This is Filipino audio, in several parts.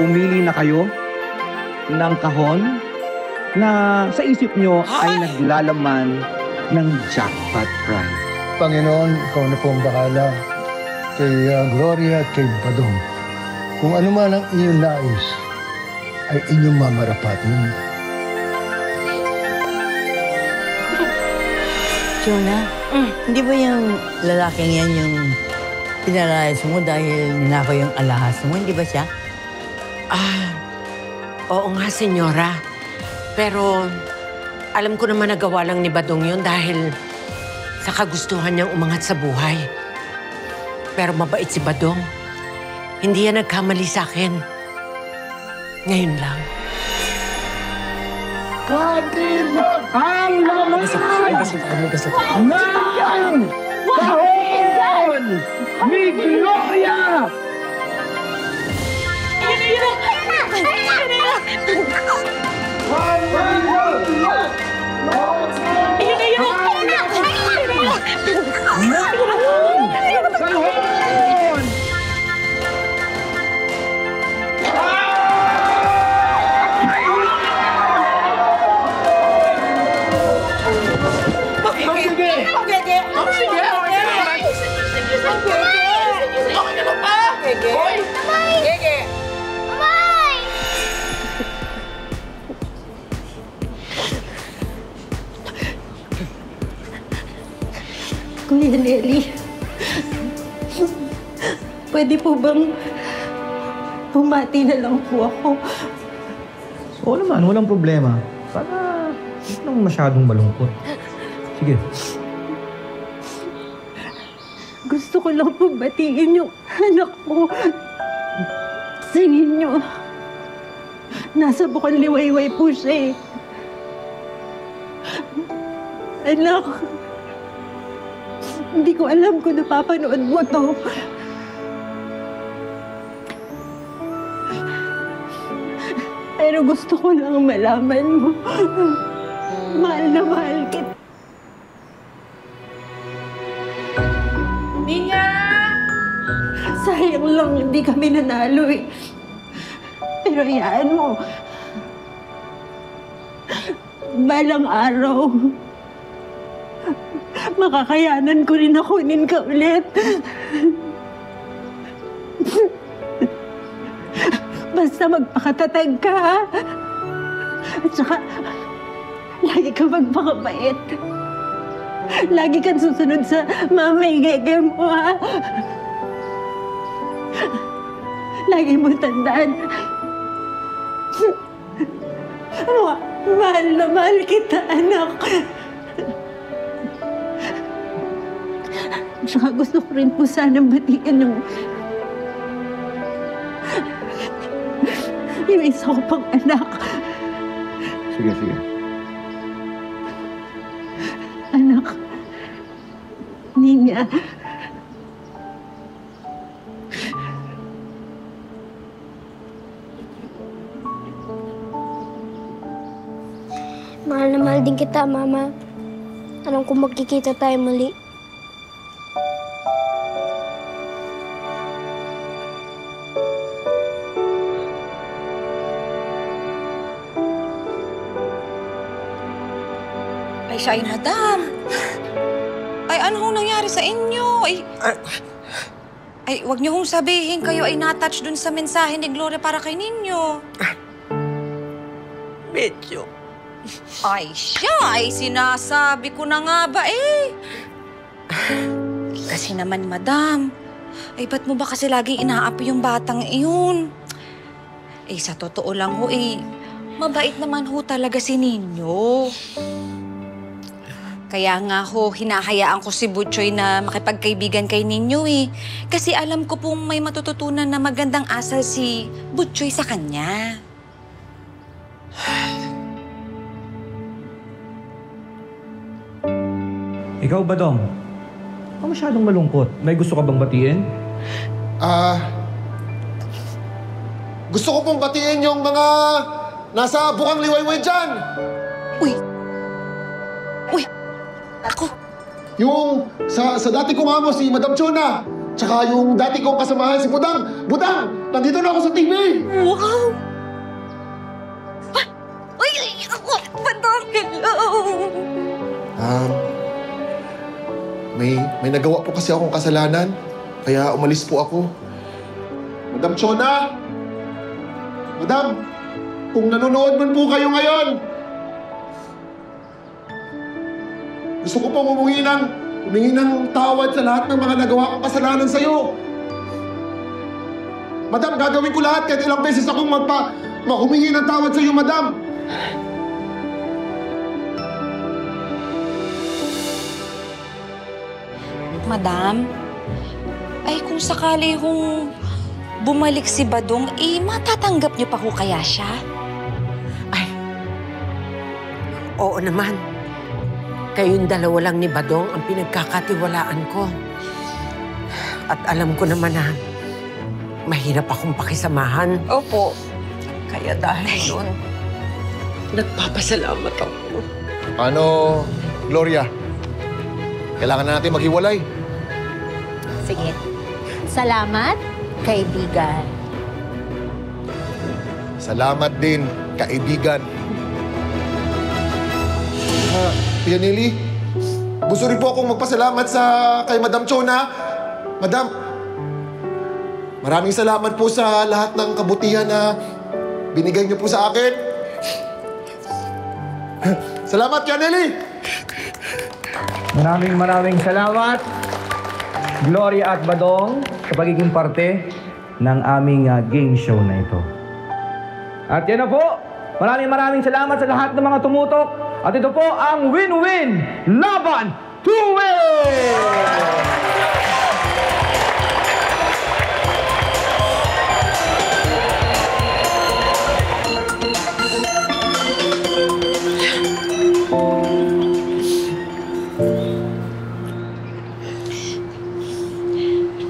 pumili na kayo ng kahon na sa isip nyo ay naglalaman ng jackpot prize. Panginoon, ikaw na po ang bahala kay Gloria at kay Badong. Kung ano man ang inyong nais, ay inyong mamarapatin. Jonah, hindi ba yung lalaking yan yung pinalayas mo dahil ninakaw yung alahas mo? Hindi ba siya? Oo nga, senyora. Pero alam ko naman nagawa lang ni Badong yun dahil sa kagustuhan niyang umangat sa buhay. Pero mabait si Badong. Hindi yan nagkamali sa akin. Ngayon lang. Ang laman ng kahon ni Gloria! Kuya Nelly, pwede po bang bumati na lang po ako? Oo naman, walang problema. Para hindi naman masyadong malungkot. Sige. Gusto ko lang po batiin yung anak ko. Singin niyo. Nasa Bukang Liwayway po siya eh. Anak, hindi ko alam kung napapanood mo to. Pero gusto ko lang malaman mo. Mahal na mahal kita. Ninya! Sayang lang hindi kami nanalo eh. Pero hayaan mo. Balang araw, makakayanan ko rin na kunin ka ulit. Basta magpakatatag ka, ha? At saka, lagi ka magpakabait. Lagi kang susunod sa mamay-gege mo, ha? Lagi mo tandaan. Mahal na mahal kita, anak. Tsaka gusto ko rin po sanang batiin yung isa ko pang anak. Sige, sige. Anak, Ninya. Mahal na mahal din kita, Mama. Alam ko magkikita tayo muli. Ay, siya ay madam. Ay, ano hong nangyari sa inyo? Ay, wag niyo hong sabihin kayo ay na-touch dun sa mensahe ni Gloria para kay ninyo. Medyo. Ay, siya ay sinasabi ko na nga ba eh. Kasi naman, madam. Ay, ba't mo ba kasi laging inaapi yung batang iyon? Eh, sa totoo lang ho eh, mabait naman ho talaga si Ninyo. Kaya nga ho, hinahayaan ko si Butchoy na makipagkaibigan kay Ninyo eh. Kasi alam ko pong may matututunan na magandang asal si Butchoy sa kanya. Ikaw ba, Dong? Huwag masyadong malungkot. May gusto ka bang batiin? Gusto ko pong batiin yung mga nasa Bukang Liwayway dyan. Uy! Uy! Ako! Yung sa dati kong amo, si Madam Chona. Tsaka yung dati kong kasamahan, si Budang. Budang! Nandito na ako sa TV! Wow! Ay, ako! Badong, hello! May nagawa po kasi akong kasalanan. Kaya umalis po ako. Madam Chona! Madam! Kung nanonood man po kayo ngayon, gusto ko pong humingi ng tawad sa lahat ng mga nagawa kong kasalanan sa'yo. Madam, gagawin ko lahat kahit ilang beses akong humingi ng tawad sa'yo, Madam. Madam, ay kung sakali hong bumalik si Badong, matatanggap niyo pa ho kaya siya? Ay, oo naman. Kayong dalawa lang ni Badong ang pinagkakatiwalaan ko. At alam ko naman na mahirap akong pakisamahan. Opo. Kaya dahil doon, nagpapasalamat ako. Ano, Gloria? Kailangan na natin maghiwalay. Sige. Salamat, kaibigan. Salamat din, kaibigan. Pianili, gusto rin po akong magpasalamat kay Madam Chona. Madam, maraming salamat po sa lahat ng kabutihan na binigay niyo po sa akin. Salamat, Pianili! Maraming salamat, Gloria at Badong, sa pagiging parte ng aming game show na ito. At yan na po, maraming salamat sa lahat ng mga tumutok. At ito po ang win-win laban to win!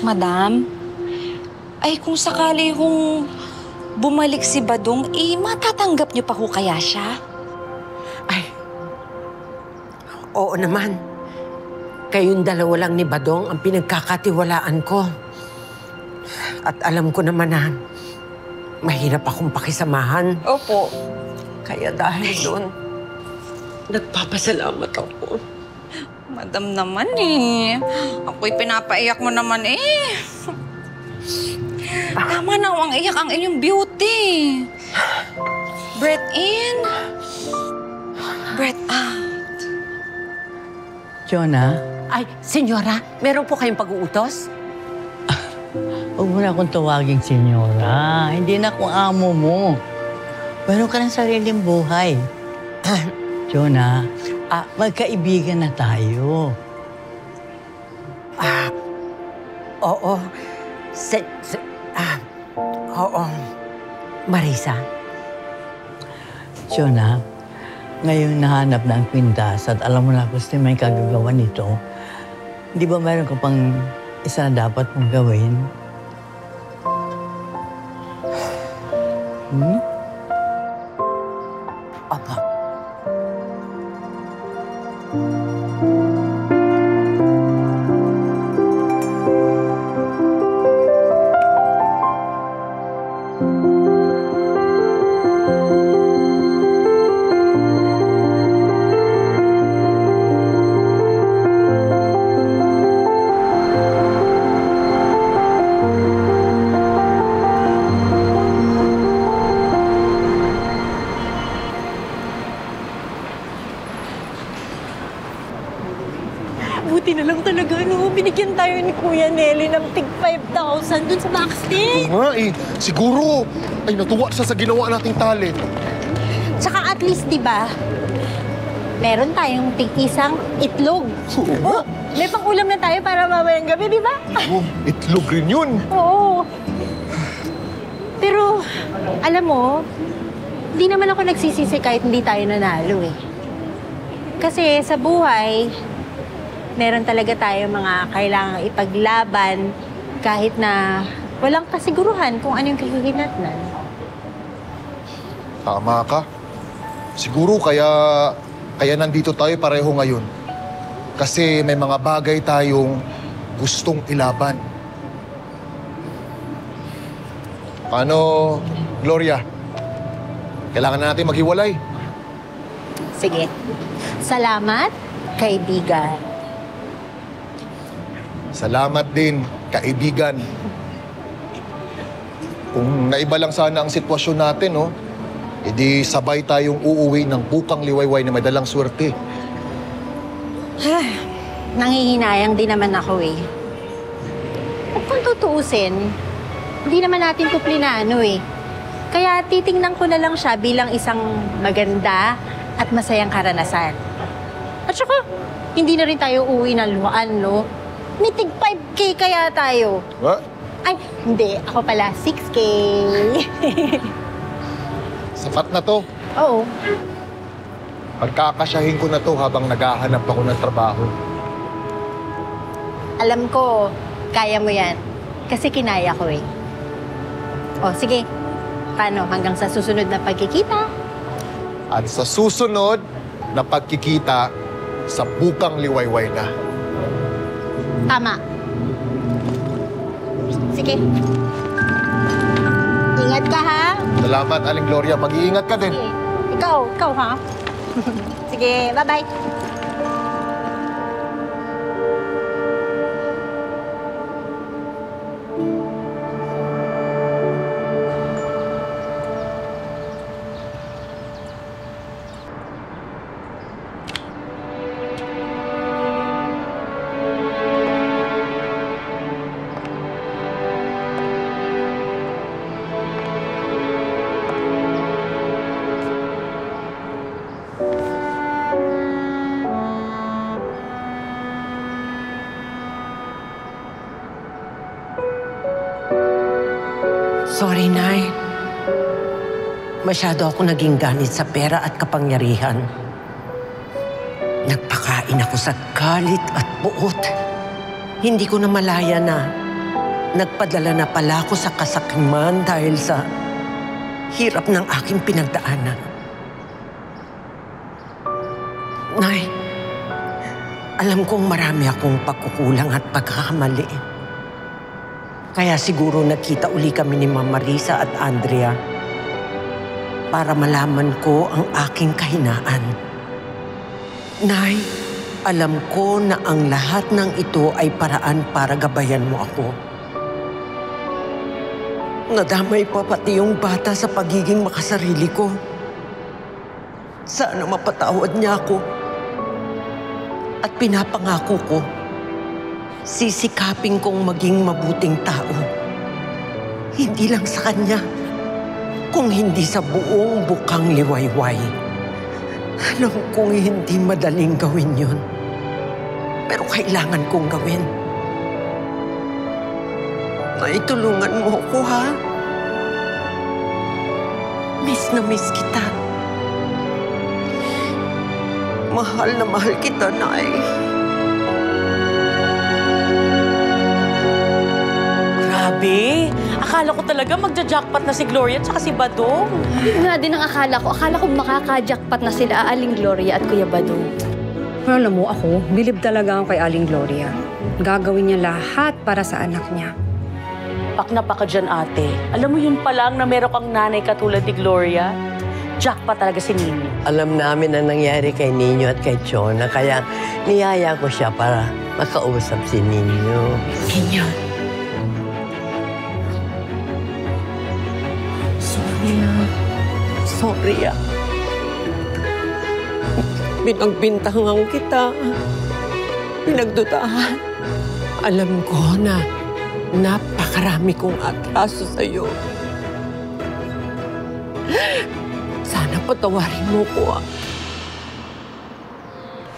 Madam, ay kung sakali hong bumalik si Badong, matatanggap niyo pa ho kaya siya? Ay, oo naman. Kayong dalawa lang ni Badong ang pinagkakatiwalaan ko. At alam ko naman na mahirap akong pakisamahan. Opo. Kaya dahil doon, nagpapasalamat ako. Madam naman Ako'y pinapaiyak mo naman Tama na ang iyak ang inyong beauty. Breath in. Breath out. Chona, Ay, senyora, meron po kayong pag-uutos? huwag mo na akong tawaging senyora. Hindi na akong amo mo. Meron ka ng sariling buhay. Chona, magkaibigan na tayo. Oo. Oo. Marisa. Chona, ngayong nahanap na ang kwintas at alam mo na kung sino may kagagawa nito, di ba meron ka pang isa na dapat mong gawin? Opo. Buti na lang talaga, binigyan tayo ni Kuya Nelly ng tig 5,000 dun sa backstage. Oo nga siguro ay natuwa siya sa ginawa nating talent. Tsaka at least, di ba, meron tayong tig-isang itlog. Oh, may pang-ulam na tayo para mamayang gabi, di ba? Itlog rin yun. Oo. Pero, alam mo, di naman ako nagsisisi kahit hindi tayo nanalo Kasi sa buhay, meron talaga tayo mga kailangang ipaglaban kahit na walang kasiguruhan kung ano yung kahihinatnan. Tama ka. Siguro kaya nandito tayo pareho ngayon. Kasi may mga bagay tayong gustong ilaban. Paano, Gloria? Kailangan na natin maghiwalay. Sige. Salamat, kaibigan. Salamat din, kaibigan. Kung naiba lang sana ang sitwasyon natin, no? Edi sabay tayong uuwi ng bukang liwayway na may dalang swerte. Nanghihinayang din naman ako eh. At kung tutuusin, hindi naman natin to plinano eh. Kaya titingnan ko na lang siya bilang isang maganda at masayang karanasan. At saka, hindi na rin tayo uuwi ng luhaan, no? May tig 5K kaya tayo. What? Ay, hindi. Ako pala, 6K. Sapat na to. Oo. Pagkakasyahin ko na to habang naghahanap ako ng trabaho. Alam ko, kaya mo yan. Kasi kinaya ko eh. O, sige. Paano? Hanggang sa susunod na pagkikita? At sa susunod na pagkikita sa bukang liwayway na. Tama. Sige. Ingat ka, ha? Salamat, Aling Gloria. Mag-iingat ka din. Sige. Ikaw, ha? Sige, bye-bye. Sorry, Nay. Masyado ako naging ganit sa pera at kapangyarihan. Nagpakain ako sa galit at buot. Hindi ko na malaya na nagpadala na pala ako sa kasakiman dahil sa hirap ng aking pinagdaanan. Nay, alam kong marami akong pagkukulang at pagkakamali. Kaya siguro nagkita uli kami ni Mama Marisa at Andrea para malaman ko ang aking kahinaan. Nay, alam ko na ang lahat ng ito ay paraan para gabayan mo ako. Nadamay pa pati yung bata sa pagiging makasarili ko. Sana mapatawad niya ako. At pinapangako ko, sisikapin kong maging mabuting tao. Hindi lang sa kanya, kung hindi sa buong bukang liwayway. Alam kong hindi madaling gawin yun. Pero kailangan kong gawin. Naitulungan mo ko, ha? Miss na miss kita. Mahal na mahal kita, Nay. Grabe! Akala ko talaga magja-jackpot na si Gloria at saka si Badong. Yun nga din ang akala ko. Akala ko makaka-jackpot na sila Aling Gloria at Kuya Badong. Pero alam mo ako, bilib talaga ako kay Aling Gloria. Gagawin niya lahat para sa anak niya. Pak na pa ka dyan, ate. Alam mo yun pa lang na meron kang nanay katulad ni Gloria? Jackpot talaga si Nino. Alam namin ang nangyari kay Nino at kay Chona, kaya niyaya ko siya para makausap si Nino. Nino. Sorry. Pinagbintangan kita. Pinagdudahan. Alam ko na napakarami kong atraso sa'yo. Sana patawarin mo ko.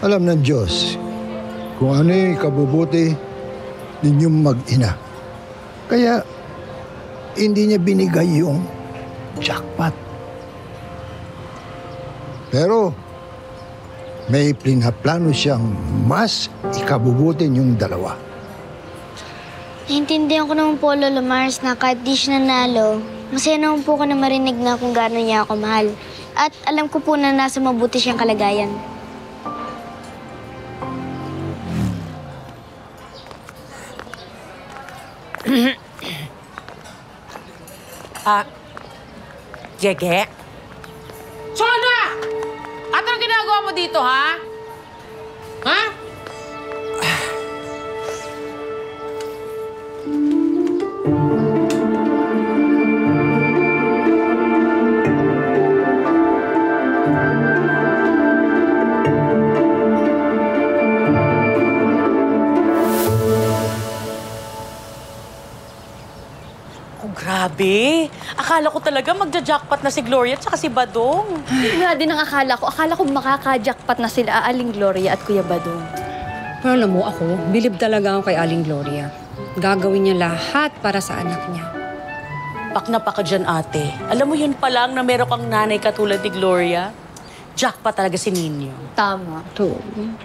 Alam ng Diyos kung ano yung ikabubuti ninyong mag-ina. Kaya hindi niya binigay yung jackpot. Pero may plano siyang mas ikabubuti niyong dalawa. Naintindihan ko naman po, Lolo Mars, na kahit di siya nanalo, masaya naman po ko na marinig na kung gaano niya ako mahal. At alam ko po na nasa mabuti siyang kalagayan. Gege? Chona! At anong ginagawa mo dito, ha? Ha? Grabe. Akala ko talaga magja-jackpot na si Gloria at saka si Badong. Yun nga din ang akala ko. Akala ko makaka-jackpot na sila Aling Gloria at Kuya Badong. Pero alam mo ako, bilib talaga ako kay Aling Gloria. Gagawin niya lahat para sa anak niya. Pak na pa ka dyan, ate. Alam mo yun pa lang na meron kang nanay katulad ni Gloria? Jackpot talaga si Nino. Tama.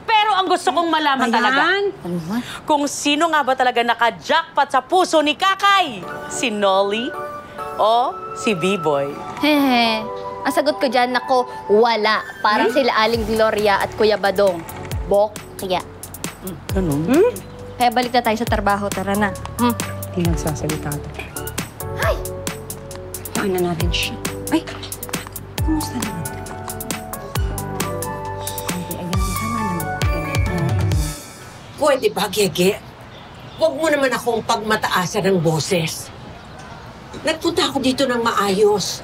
Pero ang gusto kong malaman talaga, kung sino nga ba talaga naka-jackpot sa puso ni Kakay? Si Nolly o si B-Boy? Hehe. Ang sagot ko dyan, nako, wala. Parang sila Aling Gloria at Kuya Badong. Bok, kaya. Ganun? Kaya balik na tayo sa trabaho. Tara na. Hindi nagsasalita ito. Ay! Paano na natin siya? Ay! Kumusta naman? Pwede ba, Gege? Huwag mo naman akong pagmataasan ng boses. Nagpunta ako dito ng maayos.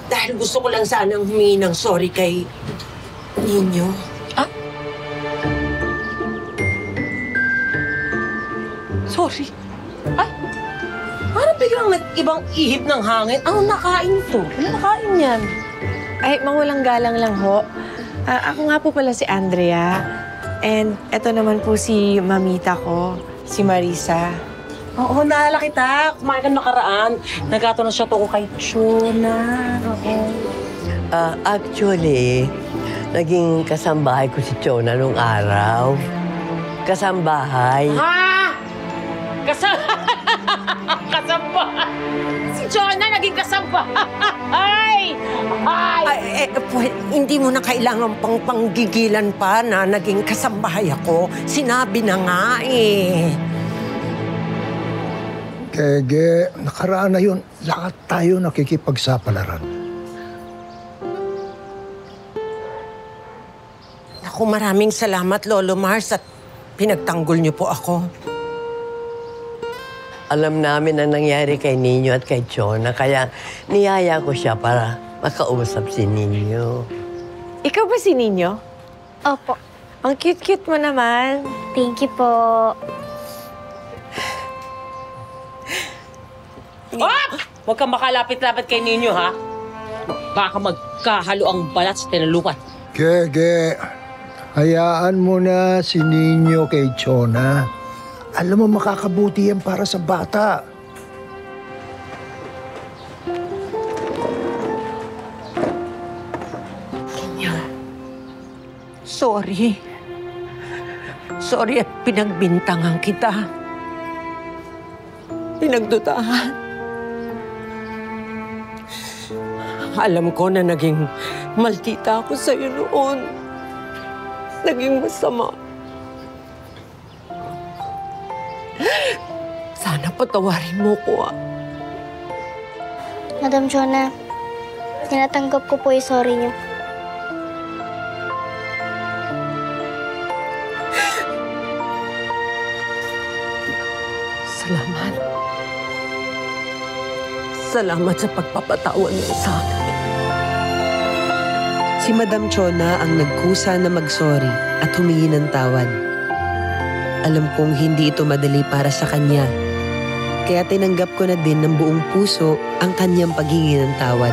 Dahil gusto ko lang sanang humingi ng sorry kay Nino. Sorry. Ay! Parang biglang nag-ibang ihip ng hangin. Ano nakain to? Ano nakain yan? Ay, mawalang galang lang ho. Ako nga po pala si Andrea. And eto naman po si mamita ko, si Marisa. Oo, naalala kita. Kumain ka nakaraan. Nagkataon siya to ko kay Chona. Actually, naging kasambahay ko si Chona nung araw. Kasambahay. Ha? Kasambahay? Si Chona naging kasambahay! Hindi mo na kailangan pang panggigilan pa na naging kasambahay ako. Sinabi na nga eh. Gege, nakaraan na yun. Lahat tayo nakikipagsapalaran. Naku, maraming salamat, Lolo Mars, at pinagtanggol niyo po ako. Alam namin ang nangyari kay Nino at kay Chona, kaya niyaya ko siya para makausap si Nino. Ikaw ba si Nino? Opo. Ang cute-cute mo naman. Thank you po. Huwag kang makalapit-lapit kay Nino, ha? Baka magkahalo ang balat sa tinalupan. Gege, hayaan mo na si Nino kay Chona. Alam mo, makakabuti yan para sa bata. Sorry. Sorry at pinagbintangan kita. Pinagdudahan. Alam ko na naging maldita ako sa'yo noon. Naging masama. Sana patawarin mo ko, Madam Chona, tinatanggap ko po yung sorry niyo. Salamat. Salamat sa pagpapatawad mo sa akin. Si Madam Chona ang nagkusa na mag-sorry at humingi ng tawad. Alam kong hindi ito madali para sa kanya. Kaya tinanggap ko na din ng buong puso ang kanyang paghingi ng tawad.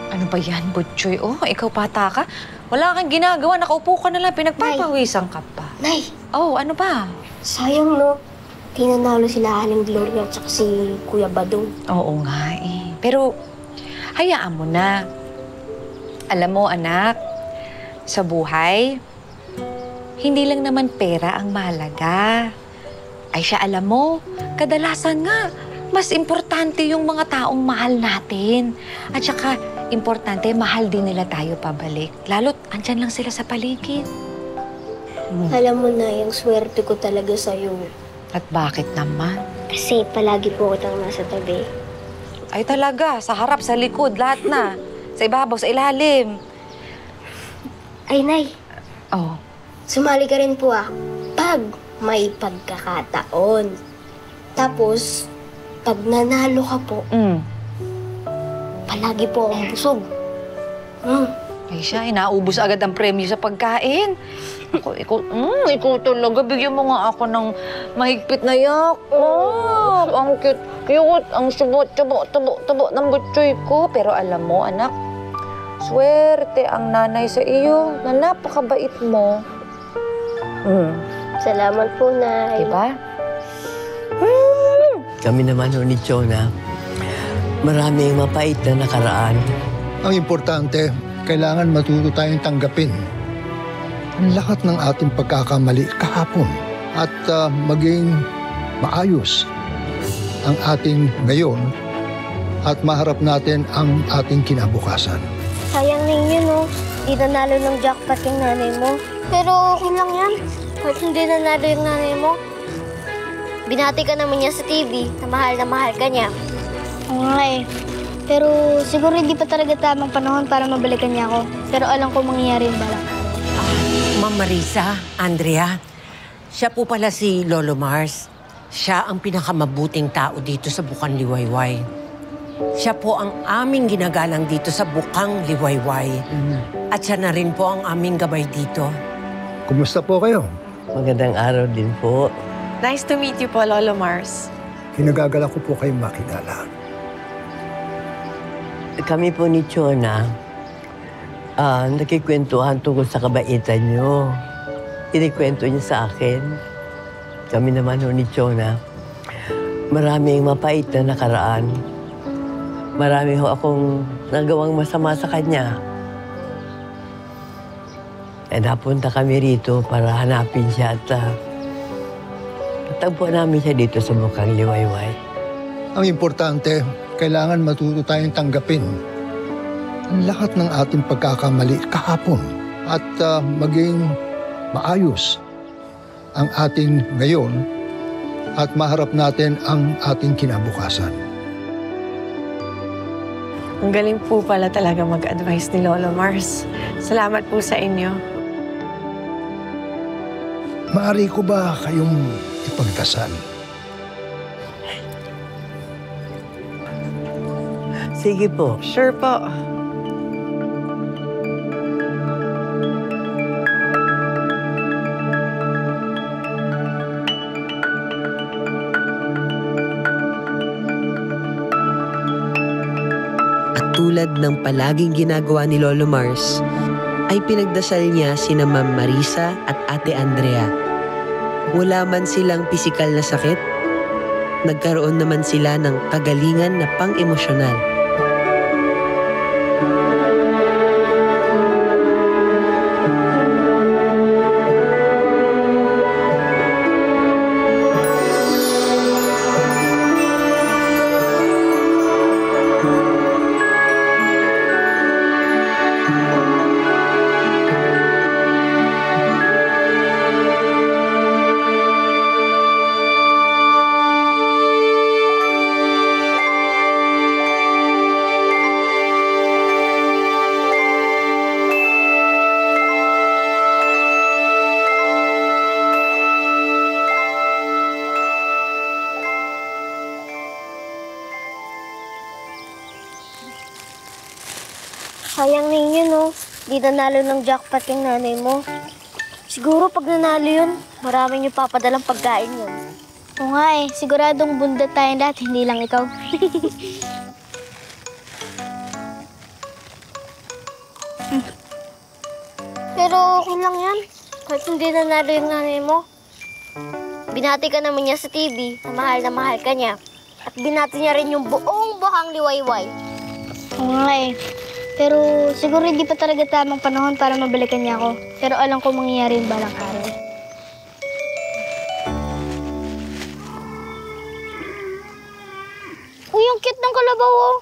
Ano ba yan, Butchoy? Oh, ikaw bata ka. Wala kang ginagawa. Nakaupo ka na lang. Pinagpapawisan ka pa. Nay! Oh, ano ba? Sayang, no? Tinanalo sila Aling Gloria at saka si Kuya Badong. Oo nga eh. Pero, hayaan mo na. Alam mo, anak, sa buhay, hindi lang naman pera ang mahalaga. Ay siya, alam mo, kadalasan nga, mas importante yung mga taong mahal natin. At saka, importante, mahal din nila tayo pabalik. Lalo't andyan lang sila sa paligid. Alam mo na, yung swerte ko talaga sa'yo. At bakit naman? Kasi palagi po kitang nasa tabi. Ay talaga, sa harap, sa likod, lahat na. Sa ibabaw, sa ilalim. Ay, Nay. Oh. Sumali ka rin po pag may pagkakataon. Tapos, pag nanalo ka po, palagi po akong busog. Ay siya, inaubos agad ang premyo sa pagkain. Ikaw talaga, bigyan mo nga ako ng mahigpit na yakap. Ang cute, ang subo ng butchoy ko. Pero alam mo, anak, swerte ang nanay sa iyo na napakabait mo. Salamat po, Nay. Diba? Kami naman ni Chona, maraming mapait na nakaraan. Ang importante, kailangan matuto tayong tanggapin ang lahat ng ating pagkakamali kahapon at maging maayos ang ating ngayon at maharap natin ang ating kinabukasan. Sayang ninyo, no? Di nanalo ng jackpot yung nanay mo. Pero okay lang yan. Kahit hindi nanalo yung nanay mo. Binati ka naman niya sa TV na mahal ka niya. Oo nga eh. Pero siguro hindi pa talaga tamang panahon para mabalikan niya ako. Pero alam ko mangyayari yung balak. Ma'am Marisa, Andrea, siya po pala si Lolo Mars. Siya ang pinakamabuting tao dito sa Bukang Liwayway. Siya po ang aming ginagalang dito sa Bukang Liwayway. At siya na rin po ang aming gabay dito. Kumusta po kayo? Magandang araw din po. Nice to meet you po, Lolo Mars. Kinagagala ko po kayong makilala. Kami po ni Chona, nakikwentuhan tungkol sa kabaitan niyo. Inikwento niya sa akin. Kami naman ni Chona, maraming mapait na nakaraan. Marami ho akong nagawang masama sa kanya. Napunta kami rito para hanapin siya at natagpuan namin siya dito sa Bukang Liwayway. Ang importante, kailangan matuto tayong tanggapin ang lahat ng ating pagkakamali kahapon at maging maayos ang ating ngayon at maharap natin ang ating kinabukasan. Ang galing po pala talaga mag-advise ni Lolo Mars. Salamat po sa inyo. Maaari ko ba kayong ipagdasal? Sige po. Sure po. At tulad ng palaging ginagawa ni Lolo Mars, ay pinagdasal niya sina Ma'am Marisa at Ate Andrea. Wala man silang pisikal na sakit, nagkaroon naman sila ng kagalingan na pang-emosyonal. Sayang ninyo, no? Di nanalo ng jackpot yung nanay mo. Siguro pag nanalo yun, maraming yung papadalang pagkain yun. Oo nga eh. Siguradong bunda tayong lahat, hindi lang ikaw. Pero okay lang yan. Kahit hindi nanalo yung nanay mo. Binati ka naman niya sa TV na mahal ka niya. At binati niya rin yung buong Bukang Liwayway. Oo nga eh. Pero siguro hindi pa talaga tamang panahon para mabalikan niya ako. Pero alam ko mangyayari yung balang araw. Uy, ang cute ng kalabaw, oh.